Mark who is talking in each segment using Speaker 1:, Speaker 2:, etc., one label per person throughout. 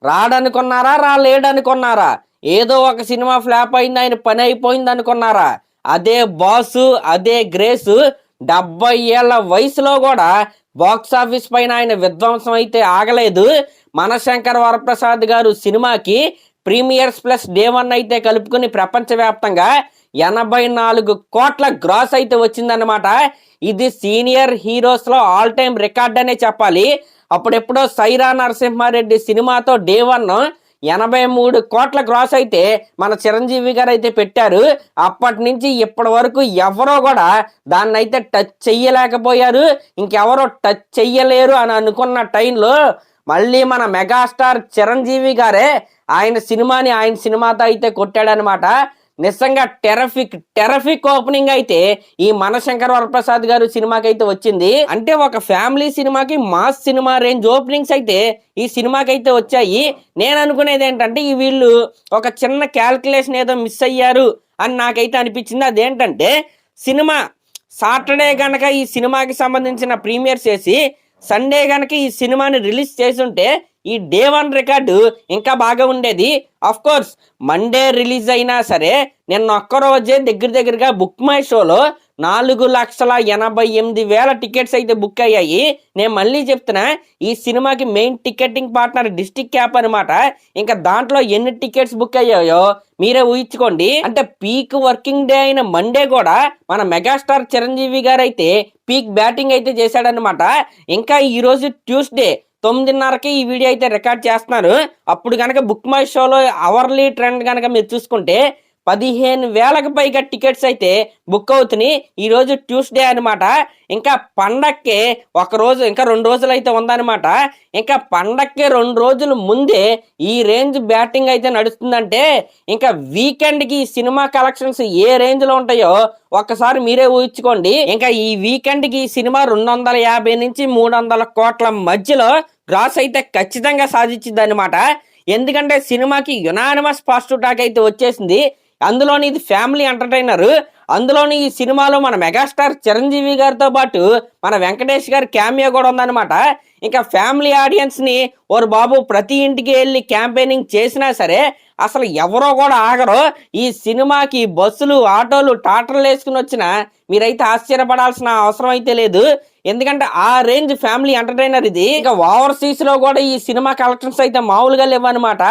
Speaker 1: రాడనుకున్నారా, రాలేడనుకున్నారా? ఏదో ఒక cinema flop అయింది, ఆయన పని అయిపోయింది అనుకున్నారా? అదే బాసు, అదే గ్రేసు 70 ఏళ్ల వయసులో కూడా బాక్స్ ఆఫీస్ పైన ఆయన విధ్వంసం అయితే ఆగలేదు. మనశంకర్ వరప్రసాద్ గారు సినిమాకి ప్రీమియర్స్ ప్లస్ డే 1 అయితే కలుపుకుని ప్రపంచవ్యాప్తంగా 84 కోట్ల గ్రాస్ అయితే వచ్చిందన్నమాట. ఇది సీనియర్ హీరోస్ లో ఆల్ టైమ్ రికార్డ్ అనే చెప్పాలి. అప్పుడెప్పుడో సైరా నరసింహారెడ్డి సినిమాతో డే 1 83 కోట్ల గ్రాస్ అయితే మన చిరంజీవి గారు అయితే పెట్టారు. అప్పటి నుంచి ఇప్పటి వరకు ఎవరో కూడా దాన్ని అయితే టచ్ చెయ్యలేకపోయారు, ఇంకెవరో టచ్ చెయ్యలేరు అని అనుకున్న టైంలో మళ్ళీ మన మెగాస్టార్ చిరంజీవి గారే ఆయన సినిమాతో అయితే కొట్టాడనమాట. నిజంగా టెరఫిక్ ఓపెనింగ్ అయితే ఈ మనశంకర్ వరప్రసాద్ గారు సినిమాకి అయితే వచ్చింది. అంటే ఒక ఫ్యామిలీ సినిమాకి మాస్ సినిమా రేంజ్ ఓపెనింగ్స్ అయితే ఈ సినిమాకి అయితే వచ్చాయి. నేను అనుకునేది ఏంటంటే ఈ వీళ్ళు ఒక చిన్న క్యాల్కులేషన్ ఏదో మిస్ అయ్యారు అని నాకైతే అనిపించింది. అదేంటంటే సినిమా సాటర్డే గనక ఈ సినిమాకి సంబంధించిన ప్రీమియర్స్ చేసి సండే గనక ఈ సినిమాని రిలీజ్ చేసుంటే ఈ డే 1 రికార్డు ఇంకా బాగా ఉండేది. అఫ్ కోర్స్ మండే రిలీజ్ అయినా సరే నిన్న ఒక్కరోజే దగ్గరగా బుక్ మై షోలో 4,88,000 టికెట్స్ అయితే బుక్ అయ్యాయి. నేను మళ్ళీ చెప్తున్నా, ఈ సినిమాకి main ticketing partner district cap అనమాట. ఇంకా దాంట్లో ఎన్ని టికెట్స్ బుక్ అయ్యాయో మీరే ఊహించుకోండి. అంటే పీక్ వర్కింగ్ డే అయిన మండే కూడా మన మెగాస్టార్ చిరంజీవి గారు అయితే పీక్ బ్యాటింగ్ అయితే చేశాడనమాట. ఇంకా ఈరోజు ట్యూస్డే 9:30కి ఈ వీడియో అయితే రికార్డ్ చేస్తున్నారు. అప్పుడు కనుక బుక్ మై షోలో అవర్లీ ట్రెండ్ కనుక మీరు చూసుకుంటే 15,000కి పైగా టికెట్స్ అయితే బుక్ అవుతున్నాయి. ఈరోజు ట్యూస్డే అనమాట. ఇంకా పండక్కి ఇంకా 2 రోజులు అయితే ఉందన్నమాట. ఇంకా పండక్కి 2 రోజుల ముందే ఈ రేంజ్ బ్యాటింగ్ అయితే నడుస్తుందంటే ఇంకా వీకెండ్కి ఈ సినిమా కలెక్షన్స్ ఏ రేంజ్లో ఉంటాయో ఒక్కసారి మీరే ఊహించుకోండి. ఇంకా ఈ వీకెండ్కి ఈ సినిమా 250 నుంచి 300 కోట్ల మధ్యలో గ్రాస్ అయితే ఖచ్చితంగా సాధించింది అనమాట. ఎందుకంటే సినిమాకి యునానిమస్ పాజిటివ్ టాక్ అయితే వచ్చేసింది. అందులోని ఇది ఫ్యామిలీ ఎంటర్టైనర్. అందులోని ఈ సినిమాలో మన మెగాస్టార్ చిరంజీవి గారితో పాటు మన వెంకటేష్ గారి క్యామియో కూడా ఉందన్నమాట. ఇంకా ఫ్యామిలీ ఆడియన్స్ ని ఓరు బాబు ప్రతి ఇంటికి వెళ్ళి క్యాంపెయినింగ్ చేసినా సరే అసలు ఎవరో కూడా ఆగరు. ఈ సినిమాకి బస్సులు, ఆటోలు, టాటర్లు వేసుకుని వచ్చినా మీరైతే ఆశ్చర్యపడాల్సిన అవసరం అయితే లేదు. ఎందుకంటే ఆ రేంజ్ ఫ్యామిలీ ఎంటర్టైనర్ ఇది. ఇంకా ఓవర్సీస్ లో కూడా ఈ సినిమా కలెక్షన్స్ అయితే మామూలుగా లేవన్నమాట.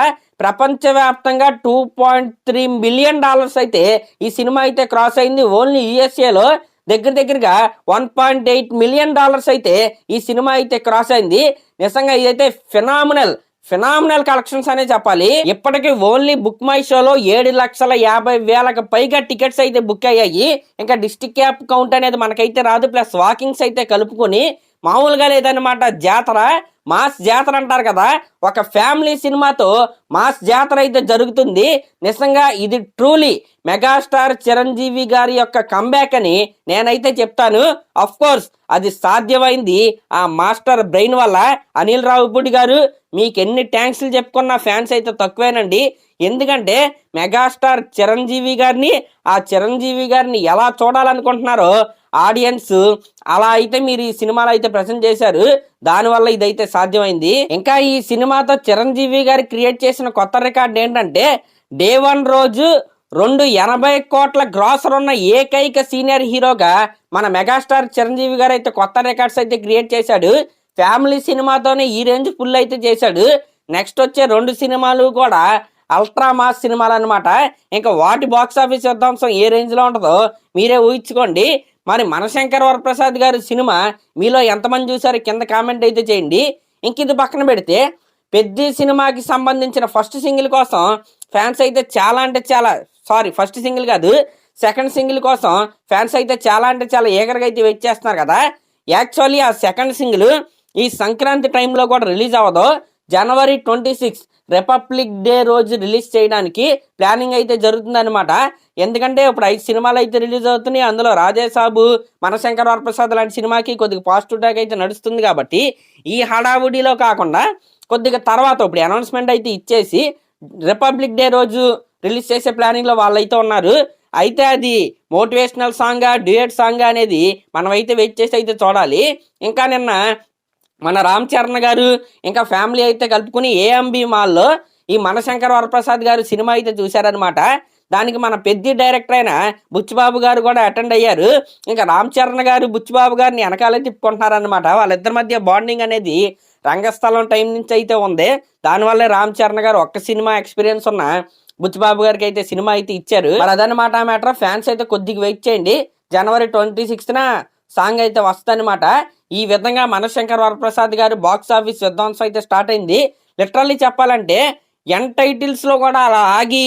Speaker 1: ప్రపంచవ్యాప్తంగా $2.3 బిలియన్ అయితే ఈ సినిమా అయితే క్రాస్ అయింది. ఓన్లీ యుఎస్ఏలో దగ్గరగా $1.8 మిలియన్ అయితే ఈ సినిమా అయితే క్రాస్ అయింది. నిజంగా ఇదైతే ఫినామినల్ కలెక్షన్స్ అనే చెప్పాలి. ఇప్పటికీ ఓన్లీ బుక్ మై షోలో 7,50,000 పైగా టికెట్స్ అయితే బుక్ అయ్యాయి. ఇంకా డిస్ట్రిక్ట్ క్యాప్ కౌంట్ అనేది మనకైతే రాదు. ప్లస్ వాకింగ్స్ అయితే కలుపుకొని మామూలుగా లేదన్నమాట. జాతర, మాస్ జాతర అంటారు కదా, ఒక ఫ్యామిలీ సినిమాతో మాస్ జాతర అయితే జరుగుతుంది. నిజంగా ఇది ట్రూలీ మెగాస్టార్ చిరంజీవి గారి యొక్క కంబ్యాక్ అని నేనైతే చెప్తాను. అఫ్ కోర్స్ అది సాధ్యమైంది ఆ మాస్టర్ బ్రెయిన్ వల్ల. అనిల్ రావిపూడి గారు మీకు ఎన్ని థ్యాంక్స్లు చెప్పుకున్న ఫ్యాన్స్ అయితే తక్కువేనండి. ఎందుకంటే మెగాస్టార్ చిరంజీవి గారిని, ఆ చిరంజీవి గారిని ఎలా చూడాలనుకుంటున్నారో ఆడియన్స్ అలా అయితే మీరు ఈ సినిమాలో అయితే ప్రజెంట్ చేశారు. దానివల్ల ఇదైతే సాధ్యమైంది. ఇంకా ఈ సినిమాతో చిరంజీవి గారు క్రియేట్ చేసిన కొత్త రికార్డ్ ఏంటంటే డే 1 రోజు 280 కోట్ల గ్రాసర్ ఉన్న ఏకైక సీనియర్ హీరోగా మన మెగాస్టార్ చిరంజీవి గారు అయితే కొత్త రికార్డ్స్ అయితే క్రియేట్ చేశాడు. ఫ్యామిలీ సినిమాతోనే ఈ రేంజ్ ఫుల్ అయితే చేశాడు. నెక్స్ట్ వచ్చే 2 సినిమాలు కూడా అల్ట్రా మాస్ సినిమాలు అనమాట. ఇంకా వాటి బాక్స్ ఆఫీస్ విధ్వంసం ఏ రేంజ్లో ఉంటుందో మీరే ఊహించుకోండి. మరి మనశంకర్ వరప్రసాద్ గారి సినిమా మీలో ఎంతమంది చూసారో కింద కామెంట్ అయితే చేయండి. ఇంక ఇది పక్కన పెడితే పెద్ద సినిమాకి సంబంధించిన ఫస్ట్ సింగిల్ కోసం ఫ్యాన్స్ అయితే ఫస్ట్ సింగిల్ కాదు, సెకండ్ సింగిల్ కోసం ఫ్యాన్స్ అయితే చాలా ఏగర్గా అయితే వెయిట్ చేస్తున్నారు కదా. యాక్చువల్లీ ఆ సెకండ్ సింగిల్ ఈ సంక్రాంతి టైంలో కూడా రిలీజ్ అవ్వదు. January 26 రిపబ్లిక్ డే రోజు రిలీజ్ చేయడానికి ప్లానింగ్ అయితే జరుగుతుందన్నమాట. ఎందుకంటే ఇప్పుడు 5 సినిమాలు అయితే రిలీజ్ అవుతున్నాయి. అందులో రాజేసాబు, మనశంకర్ వరప్రసాద్ లాంటి సినిమాకి కొద్దిగా పాజిటివ్ టాక్ అయితే నడుస్తుంది. కాబట్టి ఈ హడావుడిలో కాకుండా కొద్దిగా తర్వాత ఇప్పుడు అనౌన్స్మెంట్ అయితే ఇచ్చేసి రిపబ్లిక్ డే రోజు రిలీజ్ చేసే ప్లానింగ్లో వాళ్ళైతే ఉన్నారు. అయితే అది మోటివేషనల్ సాంగా, డ్యూయట్ సాంగా అనేది మనమైతే వెయిట్ చేసి అయితే చూడాలి. ఇంకా నిన్న మన రామ్ చరణ్ గారు ఇంకా ఫ్యామిలీ అయితే కలుపుకుని ఏఎంబి మాల్లో ఈ మనశంకర్ వరప్రసాద్ గారు సినిమా అయితే చూశారనమాట. దానికి మన పెద్ద డైరెక్టర్ అయిన బుచ్చిబాబు గారు కూడా అటెండ్ అయ్యారు. ఇంకా రామ్ చరణ్ గారు బుచ్చిబాబు గారిని వెనకాలే తిప్పుకుంటున్నారనమాట. వాళ్ళిద్దరి మధ్య బాండింగ్ అనేది రంగస్థలం టైం నుంచి అయితే ఉంది. దానివల్లే రామ్ చరణ్ గారు ఒక్క సినిమా ఎక్స్పీరియన్స్ ఉన్న బుచ్చిబాబు గారికి అయితే సినిమా అయితే ఇచ్చారు. మరి అదనమాట మ్యాటర్. ఫ్యాన్స్ అయితే కొద్దిగా వెయిట్ చేయండి. జనవరి 26న సాంగ్ అయితే వస్తుందన్నమాట. ఈ విధంగా మనశంకర్ వరప్రసాద్ గారు బాక్స్ ఆఫీస్ విధ్వంసం అయితే స్టార్ట్ అయింది. లిటరల్లీ చెప్పాలంటే ఎన్ టైటిల్స్ లో కూడా అలా ఆగి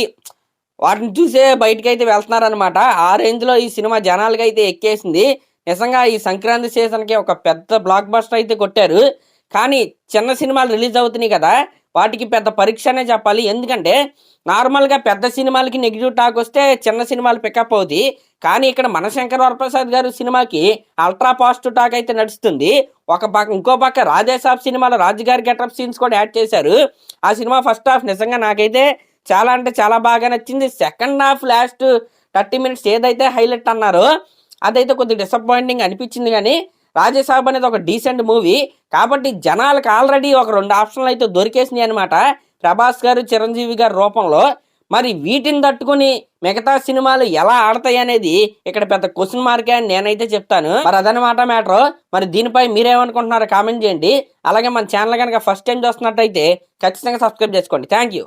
Speaker 1: వాటిని చూసే బయటకి అయితే వెళ్తున్నారనమాట. ఆ రేంజ్ లో ఈ సినిమా జనాలకి అయితే ఎక్కేసింది. నిజంగా ఈ సంక్రాంతి సీజన్ కి ఒక పెద్ద బ్లాక్ బస్టర్ అయితే కొట్టారు. కానీ చిన్న సినిమాలు రిలీజ్ అవుతున్నాయి కదా, వాటికి పెద్ద పరీక్ష అనే చెప్పాలి. ఎందుకంటే నార్మల్గా పెద్ద సినిమాలకి నెగిటివ్ టాక్ వస్తే చిన్న సినిమాలు పికప్ అవుతాయి. కానీ ఇక్కడ మనశంకర్ వరప్రసాద్ గారు సినిమాకి అల్ట్రా పాజిటివ్ టాక్ అయితే నడుస్తుంది. ఇంకో పక్క రాధేసాబ్ సినిమాలో రాజుగారి గెటప్ సీన్స్ కూడా యాడ్ చేశారు. ఆ సినిమా ఫస్ట్ హాఫ్ నిజంగా నాకైతే చాలా అంటే చాలా బాగా నచ్చింది. సెకండ్ హాఫ్ లాస్ట్ 30 minutes ఏదైతే హైలైట్ అన్నారో అదైతే కొద్దిగా డిసప్పాయింటింగ్ అనిపించింది. కానీ రాజేసాబ్ అనేది ఒక డీసెంట్ మూవీ కాబట్టి జనాలకు ఆల్రెడీ ఒక 2 ఆప్షన్లు అయితే దొరికేసినాయి అనమాట, ప్రభాస్ గారు చిరంజీవి గారి రూపంలో. మరి వీటిని తట్టుకుని మిగతా సినిమాలు ఎలా ఆడతాయి అనేది ఇక్కడ పెద్ద క్వశ్చన్ మార్కే అని నేనైతే చెప్తాను. మరి అదనమాట మ్యాటర్. మరి దీనిపై మీరేమనుకుంటున్నారో కామెంట్ చేయండి. అలాగే మన ఛానల్ కనుక ఫస్ట్ టైం చూస్తున్నట్టయితే ఖచ్చితంగా సబ్స్క్రైబ్ చేసుకోండి. Thank you.